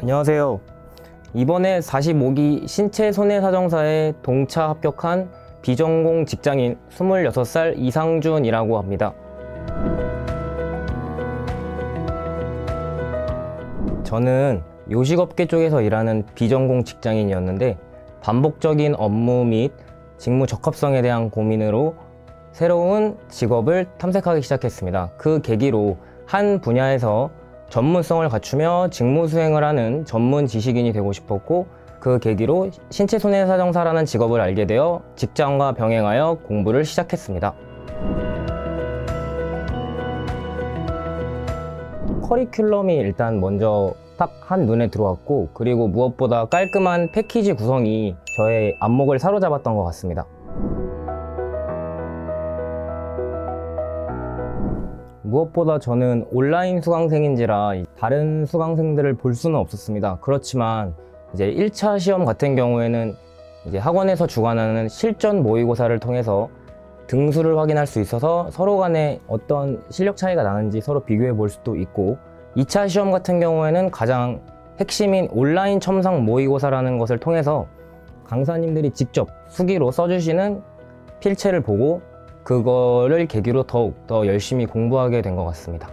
안녕하세요. 이번에 45기 신체손해사정사에 동차 합격한 비전공 직장인 26살 이상준이라고 합니다. 저는 요식업계 쪽에서 일하는 비전공 직장인이었는데 반복적인 업무 및 직무 적합성에 대한 고민으로 새로운 직업을 탐색하기 시작했습니다. 그 계기로 한 분야에서 전문성을 갖추며 직무 수행을 하는 전문 지식인이 되고 싶었고, 그 계기로 신체손해사정사라는 직업을 알게 되어 직장과 병행하여 공부를 시작했습니다. 커리큘럼이 일단 먼저 딱 한눈에 들어왔고, 그리고 무엇보다 깔끔한 패키지 구성이 저의 안목을 사로잡았던 것 같습니다. 무엇보다 저는 온라인 수강생인지라 다른 수강생들을 볼 수는 없었습니다. 그렇지만 이제 1차 시험 같은 경우에는 이제 학원에서 주관하는 실전 모의고사를 통해서 등수를 확인할 수 있어서 서로 간에 어떤 실력 차이가 나는지 서로 비교해 볼 수도 있고, 2차 시험 같은 경우에는 가장 핵심인 온라인 첨삭 모의고사라는 것을 통해서 강사님들이 직접 수기로 써주시는 필체를 보고 그거를 계기로 더욱 더 열심히 공부하게 된 것 같습니다.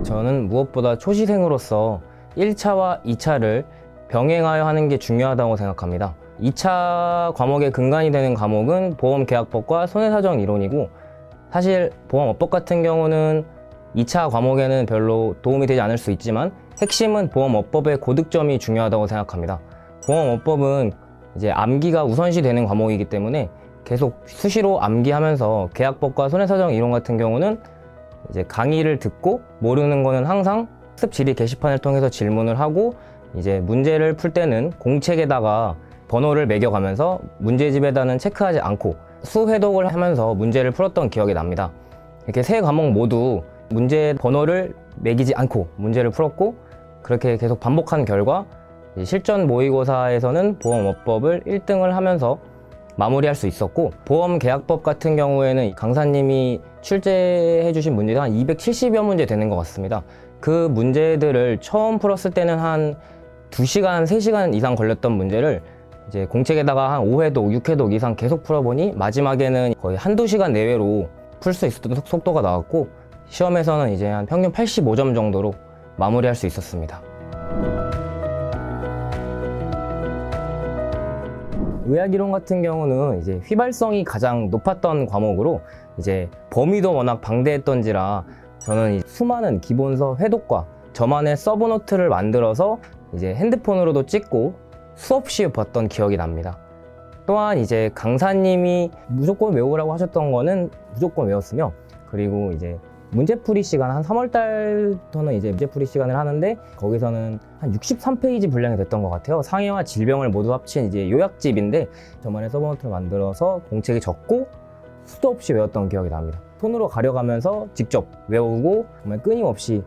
저는 무엇보다 초시생으로서 1차와 2차를 병행하여 하는 게 중요하다고 생각합니다. 2차 과목의 근간이 되는 과목은 보험계약법과 손해사정 이론이고, 사실 보험업법 같은 경우는 2차 과목에는 별로 도움이 되지 않을 수 있지만 핵심은 보험업법의 고득점이 중요하다고 생각합니다. 보험업법은 이제 암기가 우선시 되는 과목이기 때문에 계속 수시로 암기하면서, 계약법과 손해사정 이론 같은 경우는 이제 강의를 듣고 모르는 거는 항상 학습 질의 게시판을 통해서 질문을 하고, 이제 문제를 풀 때는 공책에다가 번호를 매겨가면서 문제집에다는 체크하지 않고 수회독을 하면서 문제를 풀었던 기억이 납니다. 이렇게 세 과목 모두 문제 번호를 매기지 않고 문제를 풀었고, 그렇게 계속 반복한 결과 실전 모의고사에서는 보험업법을 1등을 하면서 마무리할 수 있었고, 보험계약법 같은 경우에는 강사님이 출제해 주신 문제가 한 270여 문제 되는 것 같습니다. 그 문제들을 처음 풀었을 때는 한 2시간, 3시간 이상 걸렸던 문제를 이제 공책에다가 한 5회독, 6회독 이상 계속 풀어보니 마지막에는 거의 한두 시간 내외로 풀 수 있었던 속도가 나왔고, 시험에서는 이제 한 평균 85점 정도로 마무리할 수 있었습니다. 의학이론 같은 경우는 이제 휘발성이 가장 높았던 과목으로 이제 범위도 워낙 방대했던지라 저는 수많은 기본서 회독과 저만의 서브노트를 만들어서 이제 핸드폰으로도 찍고 수없이 봤던 기억이 납니다. 또한 이제 강사님이 무조건 외우라고 하셨던 거는 무조건 외웠으며, 그리고 이제 문제풀이 시간, 한 3월달부터는 이제 문제풀이 시간을 하는데 거기서는 한 63페이지 분량이 됐던 것 같아요. 상해와 질병을 모두 합친 이제 요약집인데 저만의 서브노트를 만들어서 공책에 적고 수도 없이 외웠던 기억이 납니다. 손으로 가려가면서 직접 외우고 정말 끊임없이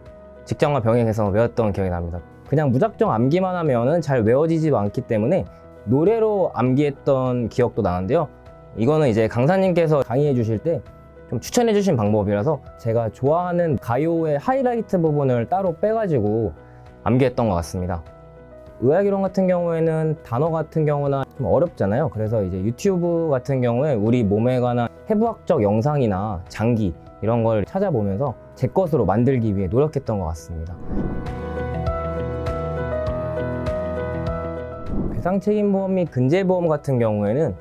직장과 병행해서 외웠던 기억이 납니다. 그냥 무작정 암기만 하면은 잘 외워지지도 않기 때문에 노래로 암기했던 기억도 나는데요. 이거는 이제 강사님께서 강의해 주실 때 좀 추천해 주신 방법이라서 제가 좋아하는 가요의 하이라이트 부분을 따로 빼가지고 암기했던 것 같습니다. 의학이론 같은 경우에는 단어 같은 경우나 좀 어렵잖아요. 그래서 이제 유튜브 같은 경우에 우리 몸에 관한 해부학적 영상이나 장기 이런 걸 찾아보면서 제 것으로 만들기 위해 노력했던 것 같습니다. 배상책임보험 및 근제보험 같은 경우에는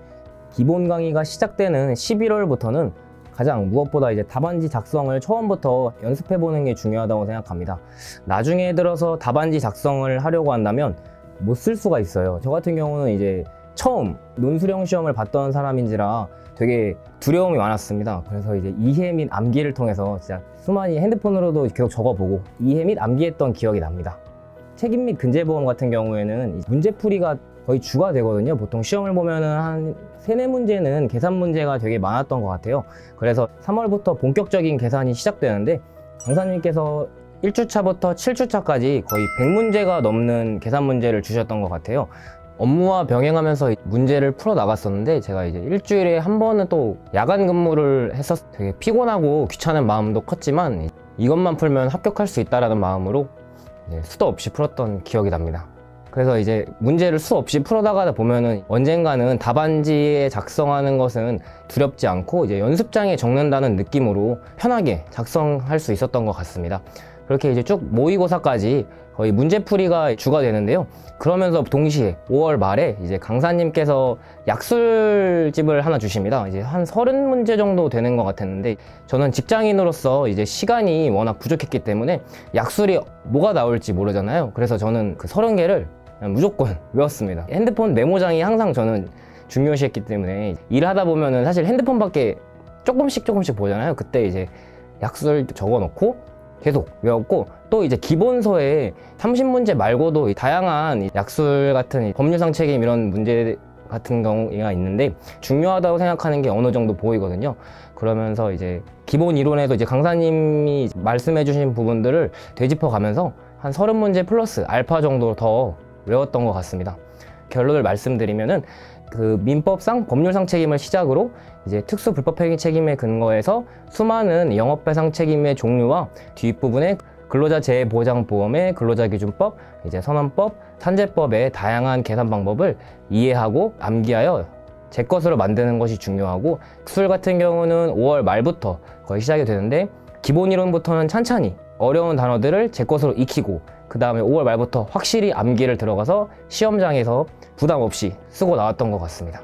기본 강의가 시작되는 11월부터는 가장 무엇보다 이제 답안지 작성을 처음부터 연습해보는 게 중요하다고 생각합니다. 나중에 들어서 답안지 작성을 하려고 한다면 못 쓸 수가 있어요. 저 같은 경우는 이제 처음 논술형 시험을 봤던 사람인지라 되게 두려움이 많았습니다. 그래서 이제 이해 및 암기를 통해서 진짜 수많이 핸드폰으로도 계속 적어보고 이해 및 암기했던 기억이 납니다. 책임 및 근제보험 같은 경우에는 문제풀이가 거의 주가 되거든요. 보통 시험을 보면은 한 3-4문제는 계산 문제가 되게 많았던 것 같아요. 그래서 3월부터 본격적인 계산이 시작되는데 강사님께서 1주차부터 7주차까지 거의 100문제가 넘는 계산 문제를 주셨던 것 같아요. 업무와 병행하면서 문제를 풀어 나갔었는데 제가 이제 일주일에 한 번은 또 야간 근무를 했었 되게 피곤하고 귀찮은 마음도 컸지만 이것만 풀면 합격할 수 있다라는 마음으로 수도 없이 풀었던 기억이 납니다. 그래서 이제 문제를 수 없이 풀어나가다 보면은 언젠가는 답안지에 작성하는 것은 두렵지 않고 이제 연습장에 적는다는 느낌으로 편하게 작성할 수 있었던 것 같습니다. 그렇게 이제 쭉 모의고사까지 거의 문제풀이가 주가 되는데요. 그러면서 동시에 5월 말에 이제 강사님께서 약술집을 하나 주십니다. 이제 한 30문제 정도 되는 것 같았는데, 저는 직장인으로서 이제 시간이 워낙 부족했기 때문에 약술이 뭐가 나올지 모르잖아요. 그래서 저는 그 30개를 무조건 외웠습니다. 핸드폰 메모장이 항상 저는 중요시했기 때문에, 일하다 보면은 사실 핸드폰밖에 조금씩 보잖아요. 그때 이제 약술 적어 놓고 계속 외웠고, 또 이제 기본서에 30문제 말고도 다양한 약술 같은 법률상 책임 이런 문제 같은 경우가 있는데 중요하다고 생각하는 게 어느 정도 보이거든요. 그러면서 이제 기본 이론에도 이제 강사님이 말씀해 주신 부분들을 되짚어 가면서 한 30문제 플러스 알파 정도 더 외웠던 것 같습니다. 결론을 말씀드리면은 그 민법상 법률상 책임을 시작으로 이제 특수 불법행위 책임에 근거해서 수많은 영업배상 책임의 종류와 뒷부분에 근로자 재해보장보험의 근로자기준법, 이제 선언법, 산재법의 다양한 계산 방법을 이해하고 암기하여 제 것으로 만드는 것이 중요하고, 술 같은 경우는 5월 말부터 거의 시작이 되는데 기본 이론부터는 찬찬히 어려운 단어들을 제 것으로 익히고 그 다음에 5월 말부터 확실히 암기를 들어가서 시험장에서 부담 없이 쓰고 나왔던 것 같습니다.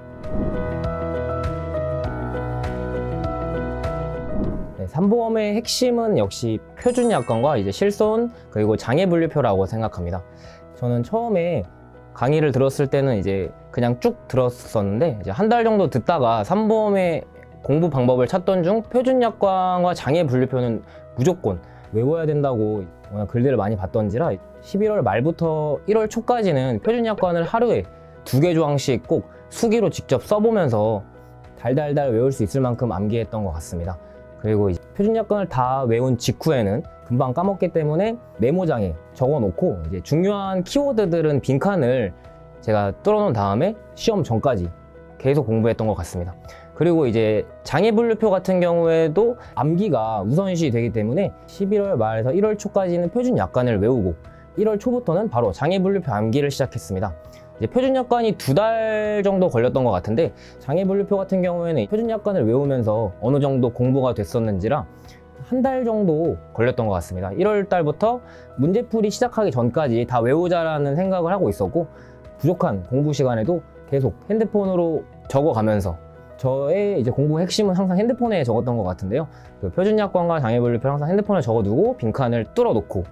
삼보험의 핵심은 역시 표준약관과 이제 실손 그리고 장애분류표라고 생각합니다. 저는 처음에 강의를 들었을 때는 이제 그냥 쭉 들었었는데, 이제 한 달 정도 듣다가 삼보험의 공부 방법을 찾던 중 표준약관과 장애분류표는 무조건 외워야 된다고 워낙 글들을 많이 봤던지라 11월 말부터 1월 초까지는 표준약관을 하루에 2개 조항씩 꼭 수기로 직접 써보면서 달달달 외울 수 있을 만큼 암기했던 것 같습니다. 그리고 이제 표준약관을 다 외운 직후에는 금방 까먹기 때문에 메모장에 적어놓고 이제 중요한 키워드들은 빈칸을 제가 뚫어놓은 다음에 시험 전까지 계속 공부했던 것 같습니다. 그리고 이제 장애분류표 같은 경우에도 암기가 우선시 되기 때문에 11월 말에서 1월 초까지는 표준약관을 외우고 1월 초부터는 바로 장애분류표 암기를 시작했습니다. 이제 표준약관이 2달 정도 걸렸던 것 같은데, 장애분류표 같은 경우에는 표준약관을 외우면서 어느 정도 공부가 됐었는지라 한 달 정도 걸렸던 것 같습니다. 1월 달부터 문제풀이 시작하기 전까지 다 외우자라는 생각을 하고 있었고, 부족한 공부 시간에도 계속 핸드폰으로 적어가면서 저의 이제 공부 핵심은 항상 핸드폰에 적었던 것 같은데요. 그 표준약관과 장애분류표를 항상 핸드폰에 적어두고 빈칸을 뚫어놓고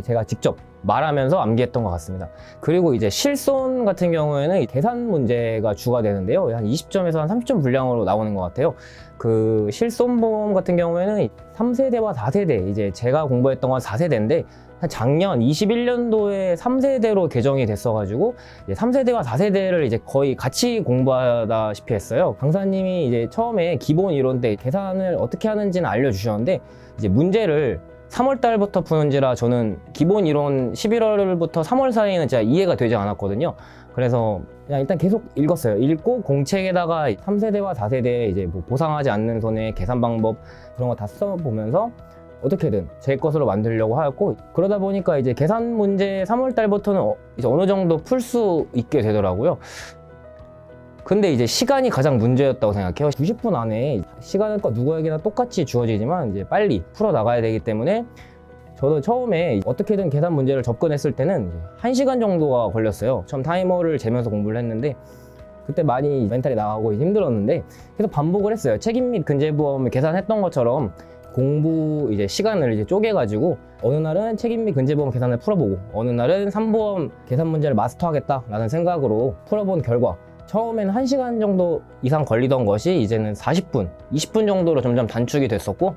제가 직접 말하면서 암기했던 것 같습니다. 그리고 이제 실손 같은 경우에는 계산 문제가 주가 되는데요. 한 20점에서 한 30점 분량으로 나오는 것 같아요. 그 실손보험 같은 경우에는 3세대와 4세대, 이제 제가 공부했던 건 4세대인데 작년 21년도에 3세대로 개정이 됐어가지고 이제 3세대와 4세대를 이제 거의 같이 공부하다시피 했어요. 강사님이 이제 처음에 기본 이론 때 계산을 어떻게 하는지는 알려주셨는데, 이제 문제를 3월 달부터 푸는지라 저는 기본 이론 11월부터 3월 사이에는 진짜 이해가 되지 않았거든요. 그래서 그냥 일단 계속 읽었어요. 읽고 공책에다가 3세대와 4세대 이제 뭐 보상하지 않는 손해 계산 방법 그런 거 다 써보면서 어떻게든 제 것으로 만들려고 하였고, 그러다 보니까 이제 계산 문제 3월 달부터는 이제 어느 정도 풀 수 있게 되더라고요. 근데 이제 시간이 가장 문제였다고 생각해요. 90분 안에 시간은 누구에게나 똑같이 주어지지만 이제 빨리 풀어 나가야 되기 때문에, 저도 처음에 어떻게든 계산 문제를 접근했을 때는 1시간 정도가 걸렸어요. 처음 타이머를 재면서 공부를 했는데 그때 많이 멘탈이 나가고 힘들었는데 계속 반복을 했어요. 책임 및 근제보험을 계산했던 것처럼 공부 이제 시간을 이제 쪼개가지고 어느 날은 책임 및 근제보험 계산을 풀어보고 어느 날은 삼보험 계산 문제를 마스터하겠다라는 생각으로 풀어본 결과, 처음에는 1시간 정도 이상 걸리던 것이 이제는 40분, 20분 정도로 점점 단축이 됐었고,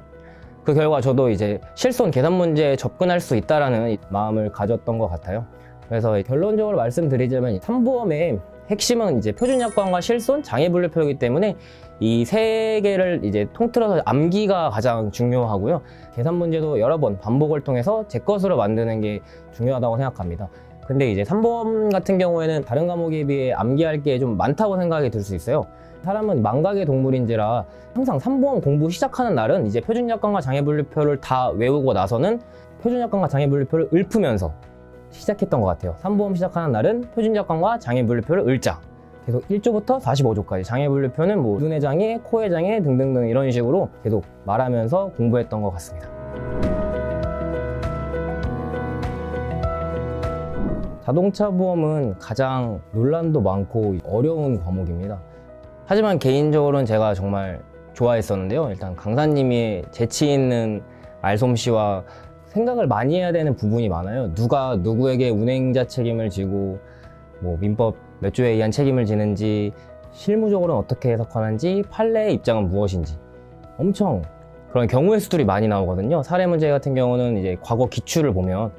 그 결과 저도 이제 실손 계산 문제에 접근할 수 있다라는 마음을 가졌던 것 같아요. 그래서 결론적으로 말씀드리자면 삼보험의 핵심은 이제 표준약관과 실손, 장애분류표이기 때문에 이 세 개를 이제 통틀어서 암기가 가장 중요하고요. 계산 문제도 여러 번 반복을 통해서 제 것으로 만드는 게 중요하다고 생각합니다. 근데 이제 3번 같은 경우에는 다른 과목에 비해 암기할 게 좀 많다고 생각이 들 수 있어요. 사람은 망각의 동물인지라 항상 3번 공부 시작하는 날은 이제 표준약관과 장애분류표를 다 외우고 나서는 표준약관과 장애분류표를 읊으면서 시작했던 것 같아요. 3번 시작하는 날은 표준약관과 장애분류표를 읊자. 계속 1조부터 45조까지 장애분류표는 뭐 눈의 장애, 코의 장애 등등등 이런 식으로 계속 말하면서 공부했던 것 같습니다. 자동차 보험은 가장 논란도 많고 어려운 과목입니다. 하지만 개인적으로는 제가 정말 좋아했었는데요. 일단 강사님이 재치 있는 말솜씨와 생각을 많이 해야 되는 부분이 많아요. 누가 누구에게 운행자 책임을 지고 뭐 민법 몇 조에 의한 책임을 지는지, 실무적으로는 어떻게 해석하는지, 판례의 입장은 무엇인지 엄청 그런 경우의 수들이 많이 나오거든요. 사례 문제 같은 경우는 이제 과거 기출을 보면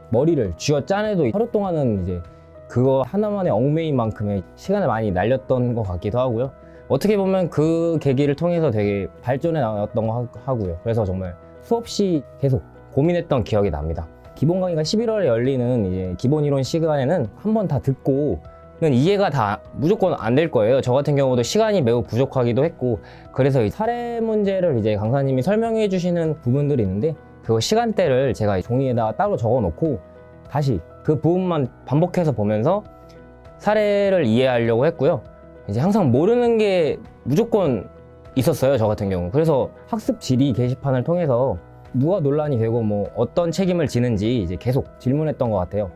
머리를 쥐어 짜내도 하루 동안은 이제 그거 하나만의 얽매인 만큼의 시간을 많이 날렸던 것 같기도 하고요. 어떻게 보면 그 계기를 통해서 되게 발전해 나왔던 거 하고요. 그래서 정말 수없이 계속 고민했던 기억이 납니다. 기본 강의가 11월에 열리는 이제 기본 이론 시간에는 한번 다 듣고는 이해가 다 무조건 안 될 거예요. 저 같은 경우도 시간이 매우 부족하기도 했고, 그래서 이 사례 문제를 이제 강사님이 설명해 주시는 부분들이 있는데 그 시간대를 제가 종이에다가 따로 적어 놓고 다시 그 부분만 반복해서 보면서 사례를 이해하려고 했고요. 이제 항상 모르는 게 무조건 있었어요, 저 같은 경우. 그래서 학습 질의 게시판을 통해서 누가 논란이 되고 뭐 어떤 책임을 지는지 이제 계속 질문했던 것 같아요.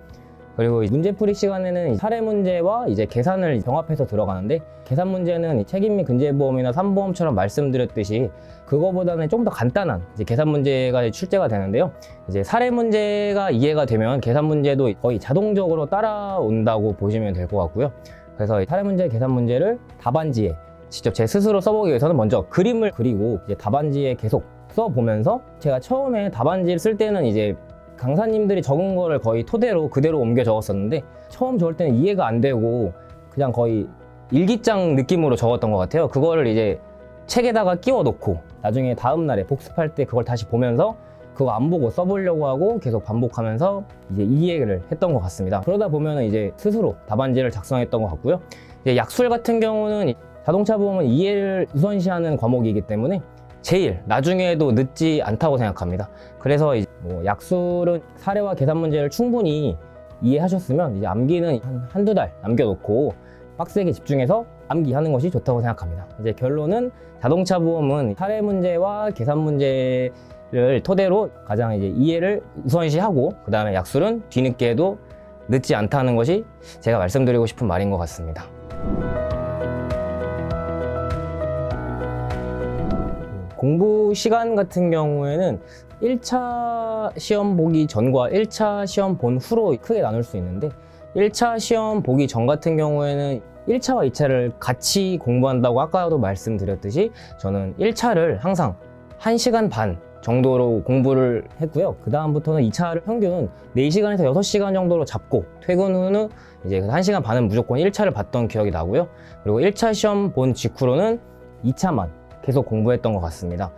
그리고 문제풀이 시간에는 사례 문제와 이제 계산을 병합해서 들어가는데, 계산 문제는 책임 및 근제보험이나 3보험처럼 말씀드렸듯이 그거보다는 좀 더 간단한 이제 계산 문제가 출제가 되는데요. 이제 사례 문제가 이해가 되면 계산 문제도 거의 자동적으로 따라온다고 보시면 될 것 같고요. 그래서 사례 문제, 계산 문제를 답안지에 직접 제 스스로 써보기 위해서는 먼저 그림을 그리고 이제 답안지에 계속 써보면서, 제가 처음에 답안지를 쓸 때는 이제 강사님들이 적은 거를 거의 토대로 그대로 옮겨 적었었는데, 처음 적을 때는 이해가 안 되고 그냥 거의 일기장 느낌으로 적었던 것 같아요. 그거를 이제 책에다가 끼워 놓고 나중에 다음 날에 복습할 때 그걸 다시 보면서 그거 안 보고 써보려고 하고 계속 반복하면서 이제 이해를 했던 것 같습니다. 그러다 보면은 이제 스스로 답안지를 작성했던 것 같고요. 이제 약술 같은 경우는 자동차 보험은 이해를 우선시하는 과목이기 때문에 제일 나중에도 늦지 않다고 생각합니다. 그래서 이제 뭐 약술은 사례와 계산 문제를 충분히 이해하셨으면 이제 암기는 한두 달 남겨놓고 빡세게 집중해서 암기하는 것이 좋다고 생각합니다. 이제 결론은 자동차 보험은 사례 문제와 계산 문제를 토대로 가장 이제 이해를 우선시하고, 그 다음에 약술은 뒤늦게 해도 늦지 않다는 것이 제가 말씀드리고 싶은 말인 것 같습니다. 공부 시간 같은 경우에는 1차 시험 보기 전과 1차 시험 본 후로 크게 나눌 수 있는데, 1차 시험 보기 전 같은 경우에는 1차와 2차를 같이 공부한다고 아까도 말씀드렸듯이 저는 1차를 항상 1시간 반 정도로 공부를 했고요. 그 다음부터는 2차를 평균 4시간에서 6시간 정도로 잡고 퇴근 후는 이제 1시간 반은 무조건 1차를 봤던 기억이 나고요. 그리고 1차 시험 본 직후로는 2차만 계속 공부했던 것 같습니다.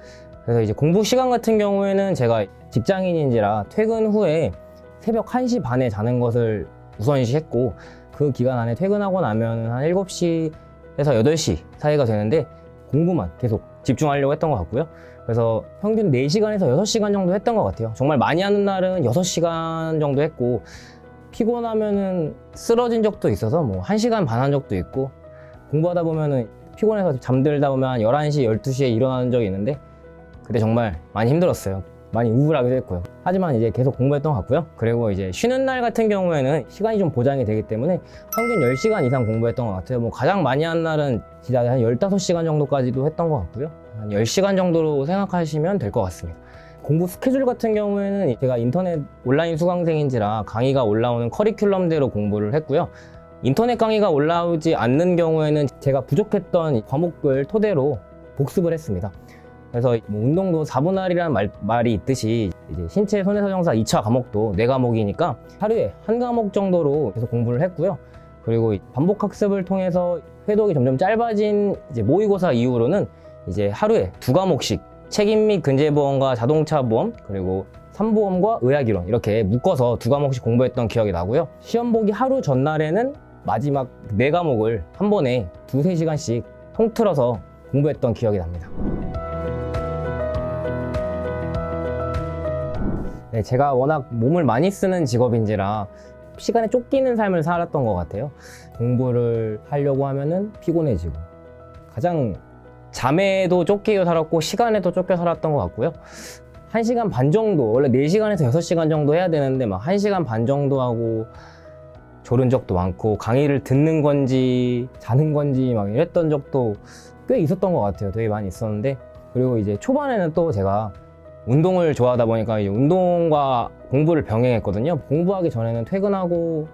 그래서 이제 공부 시간 같은 경우에는 제가 직장인인지라 퇴근 후에 새벽 1시 반에 자는 것을 우선시했고, 그 기간 안에 퇴근하고 나면 한 7시에서 8시 사이가 되는데 공부만 계속 집중하려고 했던 것 같고요. 그래서 평균 4시간에서 6시간 정도 했던 것 같아요. 정말 많이 하는 날은 6시간 정도 했고, 피곤하면은 쓰러진 적도 있어서 뭐 1시간 반 한 적도 있고, 공부하다 보면은 피곤해서 잠들다 보면 한 11시, 12시에 일어나는 적이 있는데 그때 정말 많이 힘들었어요. 많이 우울하기도 했고요. 하지만 이제 계속 공부했던 것 같고요. 그리고 이제 쉬는 날 같은 경우에는 시간이 좀 보장이 되기 때문에 평균 10시간 이상 공부했던 것 같아요. 뭐 가장 많이 한 날은 진짜 한 15시간 정도까지도 했던 것 같고요. 한 10시간 정도로 생각하시면 될 것 같습니다. 공부 스케줄 같은 경우에는 제가 인터넷 온라인 수강생인지라 강의가 올라오는 커리큘럼대로 공부를 했고요. 인터넷 강의가 올라오지 않는 경우에는 제가 부족했던 과목을 토대로 복습을 했습니다. 그래서 뭐 운동도 4분할이라는 말이 있듯이 이제 신체 손해서정사 2차 과목도 4과목이니까 하루에 한 과목 정도로 계속 공부를 했고요. 그리고 반복 학습을 통해서 회독이 점점 짧아진 이제 모의고사 이후로는 이제 하루에 2과목씩 책임 및 근제보험과 자동차 보험, 그리고 산보험과 의학이론 이렇게 묶어서 2과목씩 공부했던 기억이 나고요. 시험 보기 하루 전날에는 마지막 4과목을 한 번에 2~3시간씩 통틀어서 공부했던 기억이 납니다. 네, 제가 워낙 몸을 많이 쓰는 직업인지라 시간에 쫓기는 삶을 살았던 것 같아요. 공부를 하려고 하면은 피곤해지고, 가장 잠에도 쫓기고 살았고 시간에도 쫓겨 살았던 것 같고요. 1시간 반 정도, 원래 4시간에서 6시간 정도 해야 되는데 막 1시간 반 정도 하고 졸은 적도 많고, 강의를 듣는 건지 자는 건지 막 이랬던 적도 꽤 있었던 것 같아요. 되게 많이 있었는데, 그리고 이제 초반에는 또 제가 운동을 좋아하다 보니까 이제 운동과 공부를 병행했거든요. 공부하기 전에는 퇴근하고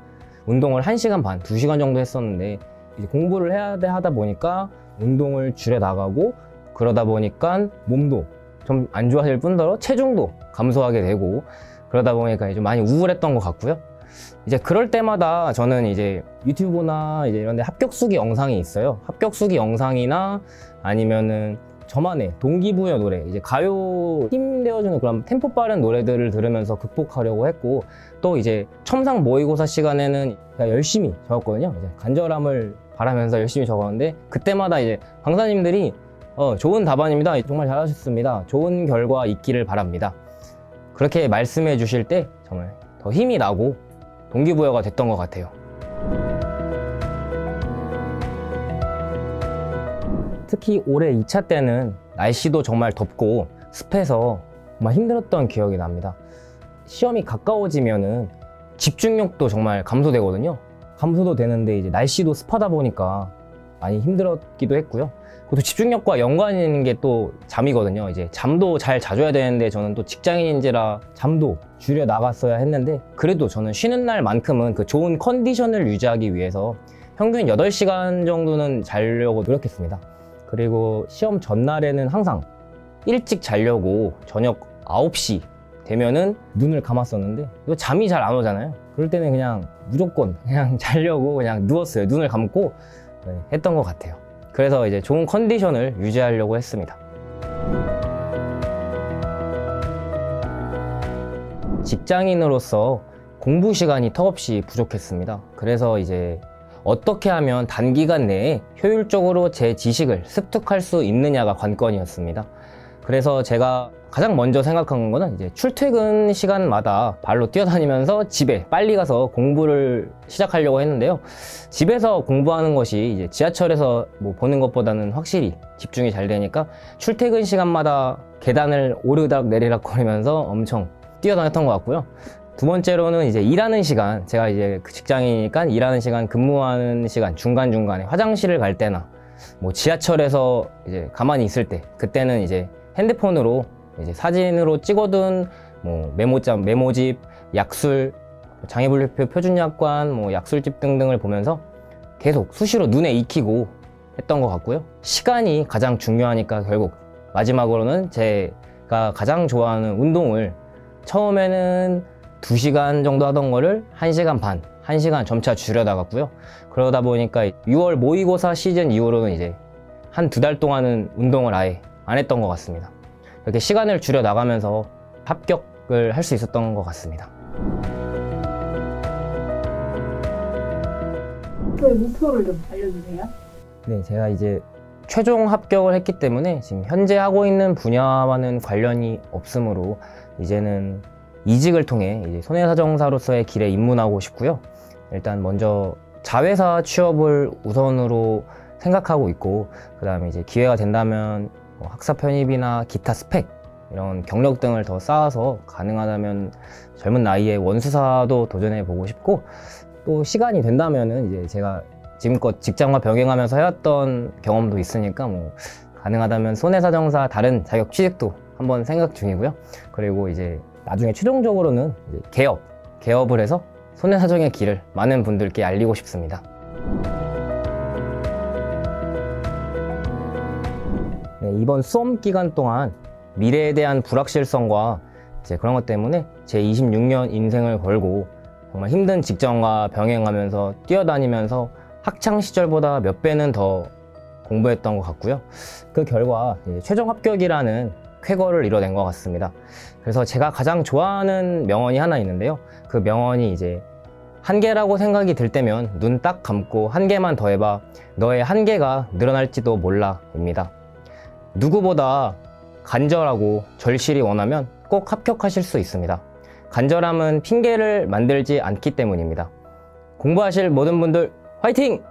운동을 1시간 반, 2시간 정도 했었는데, 이제 공부를 해야 돼 하다 보니까 운동을 줄여 나가고, 그러다 보니까 몸도 좀 안 좋아질 뿐더러 체중도 감소하게 되고, 그러다 보니까 좀 많이 우울했던 것 같고요. 이제 그럴 때마다 저는 이제 유튜브나 이제 이런 데 합격수기 영상이 있어요. 합격수기 영상이나 아니면은 저만의 동기부여 노래, 이제 가요 힘내어주는 그런 템포 빠른 노래들을 들으면서 극복하려고 했고, 또 이제 첨상 모의고사 시간에는 제가 열심히 적었거든요. 이제 간절함을 바라면서 열심히 적었는데, 그때마다 이제 강사님들이 좋은 답안입니다, 정말 잘하셨습니다, 좋은 결과 있기를 바랍니다, 그렇게 말씀해 주실 때 정말 더 힘이 나고 동기부여가 됐던 것 같아요. 특히 올해 2차 때는 날씨도 정말 덥고 습해서 정말 힘들었던 기억이 납니다. 시험이 가까워지면은 집중력도 정말 감소되거든요. 감소도 되는데 이제 날씨도 습하다 보니까 많이 힘들었기도 했고요. 그것도 집중력과 연관이 있는 게 또 잠이거든요. 이제 잠도 잘 자줘야 되는데 저는 또 직장인인지라 잠도 줄여 나갔어야 했는데, 그래도 저는 쉬는 날만큼은 그 좋은 컨디션을 유지하기 위해서 평균 8시간 정도는 자려고 노력했습니다. 그리고 시험 전날에는 항상 일찍 자려고 저녁 9시 되면은 눈을 감았었는데, 이거 잠이 잘 안 오잖아요. 그럴 때는 그냥 무조건 그냥 자려고 그냥 누웠어요. 눈을 감고 했던 것 같아요. 그래서 이제 좋은 컨디션을 유지하려고 했습니다. 직장인으로서 공부 시간이 턱없이 부족했습니다. 그래서 이제 어떻게 하면 단기간 내에 효율적으로 제 지식을 습득할 수 있느냐가 관건이었습니다. 그래서 제가 가장 먼저 생각한 거는 이제 출퇴근 시간마다 발로 뛰어다니면서 집에 빨리 가서 공부를 시작하려고 했는데요. 집에서 공부하는 것이 이제 지하철에서 뭐 보는 것보다는 확실히 집중이 잘 되니까 출퇴근 시간마다 계단을 오르락 내리락 거리면서 엄청 뛰어다녔던 것 같고요. 두 번째로는 이제 일하는 시간, 제가 이제 그 직장이니까 일하는 시간, 근무하는 시간 중간중간에 화장실을 갈 때나 뭐 지하철에서 이제 가만히 있을 때, 그때는 이제 핸드폰으로 이제 사진으로 찍어둔 뭐 메모장, 메모집, 약술, 장애분류표 표준약관, 뭐 약술집 등등을 보면서 계속 수시로 눈에 익히고 했던 것 같고요. 시간이 가장 중요하니까 결국 마지막으로는 제가 가장 좋아하는 운동을 처음에는 2시간 정도 하던 거를 1시간 반, 1시간 점차 줄여 나갔고요. 그러다 보니까 6월 모의고사 시즌 이후로는 이제 한 2달 동안은 운동을 아예 안 했던 것 같습니다. 이렇게 시간을 줄여 나가면서 합격을 할 수 있었던 것 같습니다. 그 목표를 좀 알려주세요. 네, 제가 이제 최종 합격을 했기 때문에 지금 현재 하고 있는 분야와는 관련이 없으므로 이제는 이직을 통해 이제 손해사정사로서의 길에 입문하고 싶고요. 일단 먼저 자회사 취업을 우선으로 생각하고 있고, 그 다음에 이제 기회가 된다면 뭐 학사 편입이나 기타 스펙 이런 경력 등을 더 쌓아서 가능하다면 젊은 나이에 원수사도 도전해 보고 싶고, 또 시간이 된다면은 이제 제가 지금껏 직장과 병행하면서 해왔던 경험도 있으니까 뭐 가능하다면 손해사정사 다른 자격 취직도 한번 생각 중이고요. 그리고 이제 나중에 최종적으로는 이제 개업을 해서 손해사정의 길을 많은 분들께 알리고 싶습니다. 네, 이번 수험 기간 동안 미래에 대한 불확실성과 이제 그런 것 때문에 제 26년 인생을 걸고 정말 힘든 직장과 병행하면서 뛰어다니면서 학창 시절보다 몇 배는 더 공부했던 것 같고요. 그 결과 이제 최종 합격이라는 쾌거를 이뤄낸 것 같습니다. 그래서 제가 가장 좋아하는 명언이 하나 있는데요. 그 명언이 이제 한계라고 생각이 들 때면 눈 딱 감고 한 개만 더 해봐. 너의 한계가 늘어날지도 몰라 입니다. 누구보다 간절하고 절실히 원하면 꼭 합격하실 수 있습니다. 간절함은 핑계를 만들지 않기 때문입니다. 공부하실 모든 분들 화이팅!